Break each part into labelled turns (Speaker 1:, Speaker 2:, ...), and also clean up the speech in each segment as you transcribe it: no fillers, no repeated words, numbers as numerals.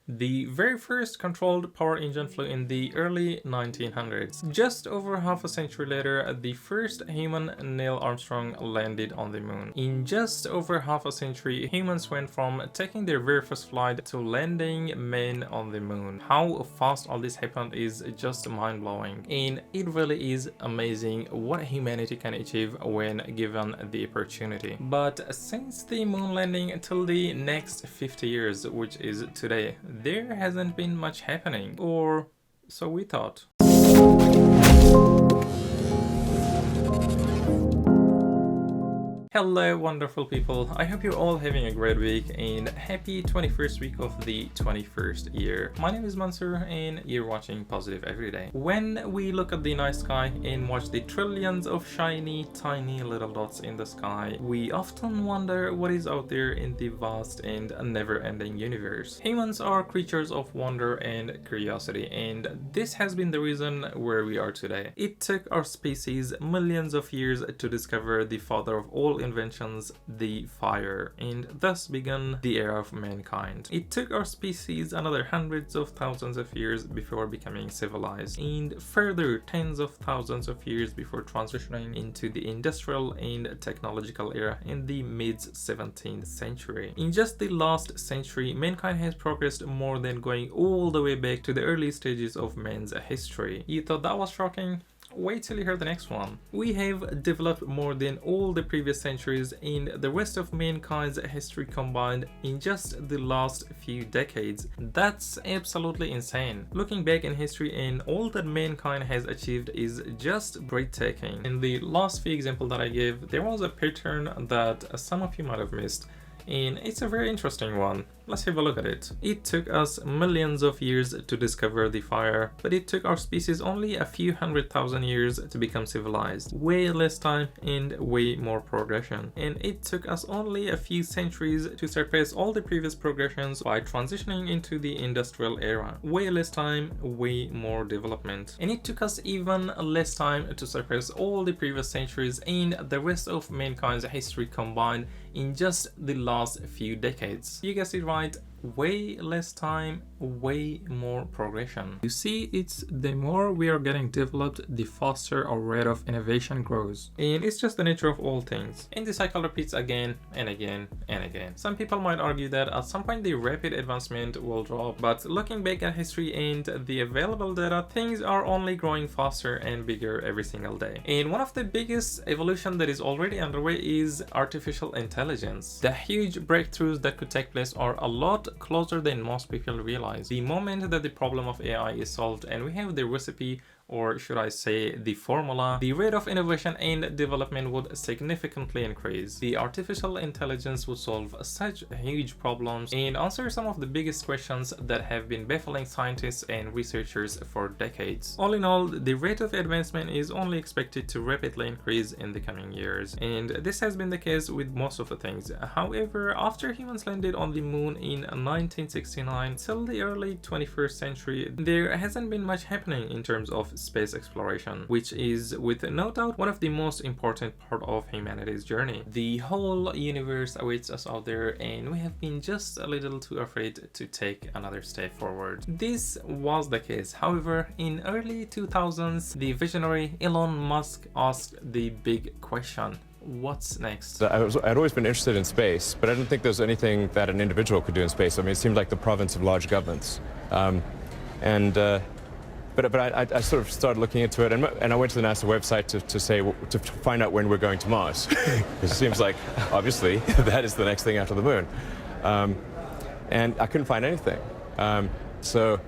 Speaker 1: The very first controlled power engine flew in the early 1900s. Just over half a century later, the first human, Neil Armstrong, landed on the moon. In just over half a century, humans went from taking their very first flight to landing men on the moon. How fast all this happened is just mind-blowing, and it really is amazing what humanity can achieve when given the opportunity. But since the moon landing until the next 50 years, which is today, there hasn't been much happening, or so we thought. Hello wonderful people, I hope you're all having a great week and happy 21st week of the 21st year. My name is Mansur and you're watching Positive Everyday. When we look at the night sky and watch the trillions of shiny tiny little dots in the sky, we often wonder what is out there in the vast and never-ending universe. Humans are creatures of wonder and curiosity, and this has been the reason where we are today. It took our species millions of years to discover the father of all inventions, the fire, and thus began the era of mankind. It took our species another hundreds of thousands of years before becoming civilized, and further tens of thousands of years before transitioning into the industrial and technological era in the mid-17th century. In just the last century, mankind has progressed more than going all the way back to the early stages of man's history. You thought that was shocking? Wait till you hear the next one. We have developed more than all the previous centuries in the rest of mankind's history combined in just the last few decades. That's absolutely insane. Looking back in history and all that mankind has achieved is just breathtaking. In the last few examples that I gave, there was a pattern that some of you might have missed, and it's a very interesting one. Let's have a look at it. It took us millions of years to discover the fire, but it took our species only a few 100,000 years to become civilized. Way less time and way more progression. And it took us only a few centuries to surpass all the previous progressions by transitioning into the industrial era. Way less time, way more development. And it took us even less time to surpass all the previous centuries and the rest of mankind's history combined in just the last few decades. You guessed it right. Way less time, way more progression. You see, it's the more we are getting developed, the faster our rate of innovation grows. And it's just the nature of all things. And the cycle repeats again and again and again. Some people might argue that at some point the rapid advancement will drop, but looking back at history and the available data, things are only growing faster and bigger every single day. And one of the biggest evolution that is already underway is artificial intelligence. The huge breakthroughs that could take place are a lot closer than most people realize. The moment that the problem of AI is solved and we have the recipe, or should I say the formula, the rate of innovation and development would significantly increase. The artificial intelligence would solve such huge problems and answer some of the biggest questions that have been baffling scientists and researchers for decades. All in all, the rate of advancement is only expected to rapidly increase in the coming years, and this has been the case with most of the things. However, after humans landed on the moon in 1969 till the early 21st century, there hasn't been much happening in terms of space exploration, which is with no doubt one of the most important part of humanity's journey. The whole universe awaits us out there and we have been just a little too afraid to take another step forward. This was the case. However, in early 2000s, the visionary Elon Musk asked the big question: what's next?
Speaker 2: I'd always been interested in space, but I didn't think there was anything that an individual could do in space. I mean, it seemed like the province of large governments. But I sort of started looking into it, and I went to the NASA website to find out when we're going to Mars. It seems like, obviously, that is the next thing after the moon. And I couldn't find anything. So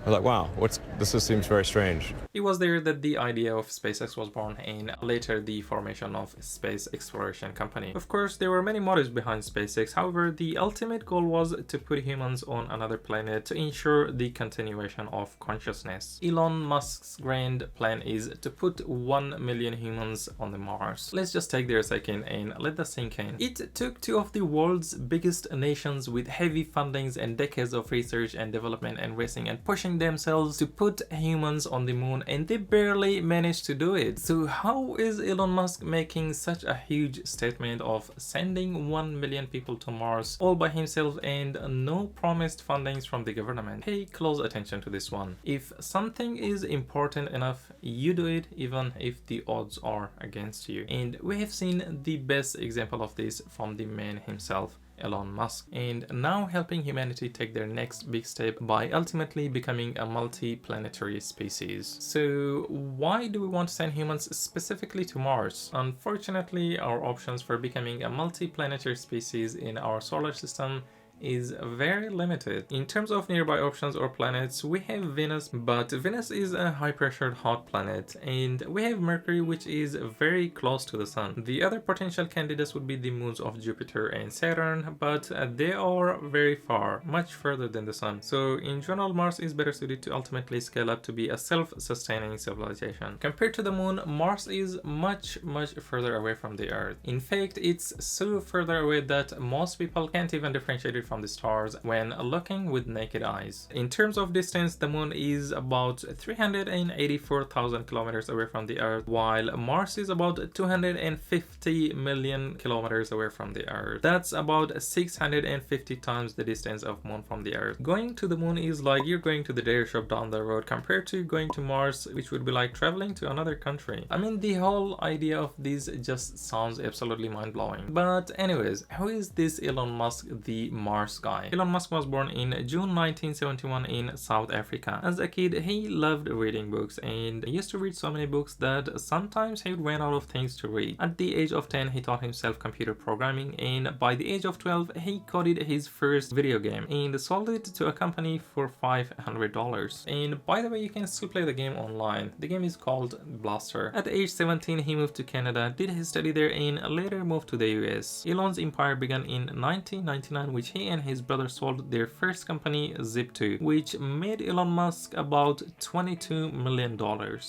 Speaker 2: I was like, wow, this just seems very strange.
Speaker 1: It was there that the idea of SpaceX was born, and later the formation of Space Exploration Company. Of course, there were many motives behind SpaceX. However, the ultimate goal was to put humans on another planet to ensure the continuation of consciousness. Elon Musk's grand plan is to put 1 million humans on the Mars. Let's just take there a second and let that sink in. It took two of the world's biggest nations with heavy fundings and decades of research and development and racing and pushing sacrificing themselves to put humans on the moon, and they barely managed to do it. So how is Elon Musk making such a huge statement of sending 1 million people to Mars all by himself and no promised fundings from the government? Pay close attention to this one. If something is important enough, you do it even if the odds are against you. And we have seen the best example of this from the man himself, Elon Musk, and now helping humanity take their next big step by ultimately becoming a multi-planetary species. So why do we want to send humans specifically to Mars? Unfortunately, our options for becoming a multi-planetary species in our solar system is very limited. In terms of nearby options or planets, we have Venus, but Venus is a high-pressured hot planet, and we have Mercury, which is very close to the Sun. The other potential candidates would be the moons of Jupiter and Saturn, but they are very far, much further than the Sun. So in general, Mars is better suited to ultimately scale up to be a self-sustaining civilization. Compared to the Moon, Mars is much further away from the Earth. In fact, it's so further away that most people can't even differentiate it from the stars when looking with naked eyes. In terms of distance, the Moon is about 384,000 kilometers away from the Earth, while Mars is about 250 million kilometers away from the Earth. That's about 650 times the distance of Moon from the Earth. Going to the Moon is like you're going to the dairy shop down the road compared to going to Mars, which would be like traveling to another country. I mean, the whole idea of this just sounds absolutely mind-blowing. But anyways, who is this Elon Musk, the Mars guy? Elon Musk was born in June 1971 in South Africa. As a kid, he loved reading books and used to read so many books that sometimes he would run out of things to read. At the age of 10, he taught himself computer programming, and by the age of 12, he coded his first video game and sold it to a company for $500. And by the way, you can still play the game online. The game is called Blaster. At age 17, he moved to Canada, did his study there, and later moved to the US. Elon's empire began in 1999, which he and his brother sold their first company, Zip2, which made Elon Musk about $22 million.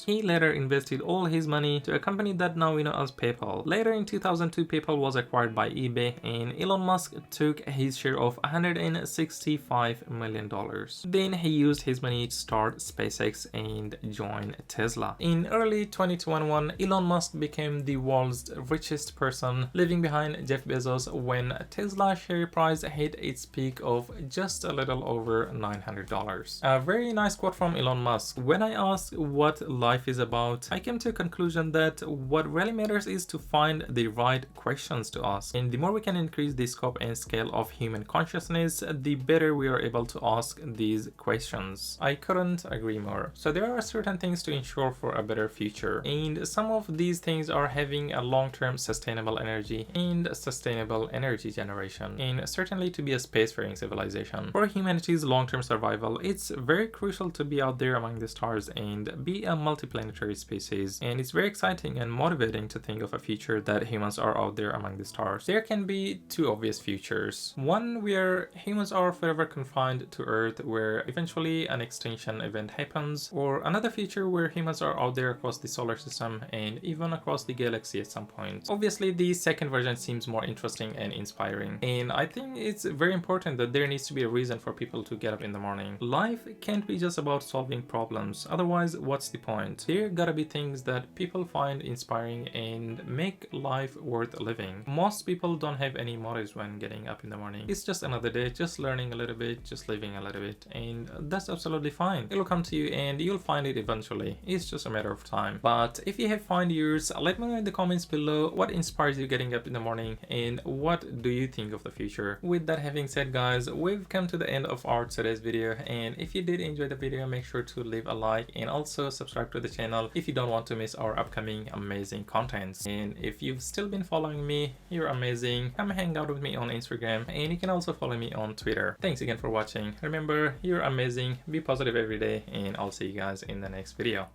Speaker 1: He later invested all his money to a company that now we know as PayPal. Later in 2002, PayPal was acquired by eBay, and Elon Musk took his share of $165 million. Then he used his money to start SpaceX and join Tesla. In early 2021, Elon Musk became the world's richest person, leaving behind Jeff Bezos when Tesla share price hit its peak of just a little over $900. A very nice quote from Elon Musk. When I asked what life is about, I came to a conclusion that what really matters is to find the right questions to ask. And the more we can increase the scope and scale of human consciousness, the better we are able to ask these questions. I couldn't agree more. So there are certain things to ensure for a better future, and some of these things are having a long-term sustainable energy and sustainable energy generation, and certainly to be a spacefaring civilization. For humanity's long-term survival, it's very crucial to be out there among the stars and be a multiplanetary species, and it's very exciting and motivating to think of a future that humans are out there among the stars. There can be two obvious futures. One where humans are forever confined to Earth, where eventually an extinction event happens, or another future where humans are out there across the solar system and even across the galaxy at some point. Obviously, the second version seems more interesting and inspiring, and I think it's very important that there needs to be a reason for people to get up in the morning. Life can't be just about solving problems, otherwise what's the point? There gotta be things that people find inspiring and make life worth living. Most people don't have any motives when getting up in the morning. It's just another day, just learning a little bit, just living a little bit, and that's absolutely fine. It'll come to you and you'll find it eventually. It's just a matter of time. But if you have found yours, let me know in the comments below what inspires you getting up in the morning and what do you think of the future. With that having said, guys, we've come to the end of our today's video, and if you did enjoy the video, make sure to leave a like and also subscribe to the channel if you don't want to miss our upcoming amazing contents. And if you've still been following me, you're amazing. Come hang out with me on Instagram, and you can also follow me on Twitter. Thanks again for watching. Remember, you're amazing, be positive every day, and I'll see you guys in the next video.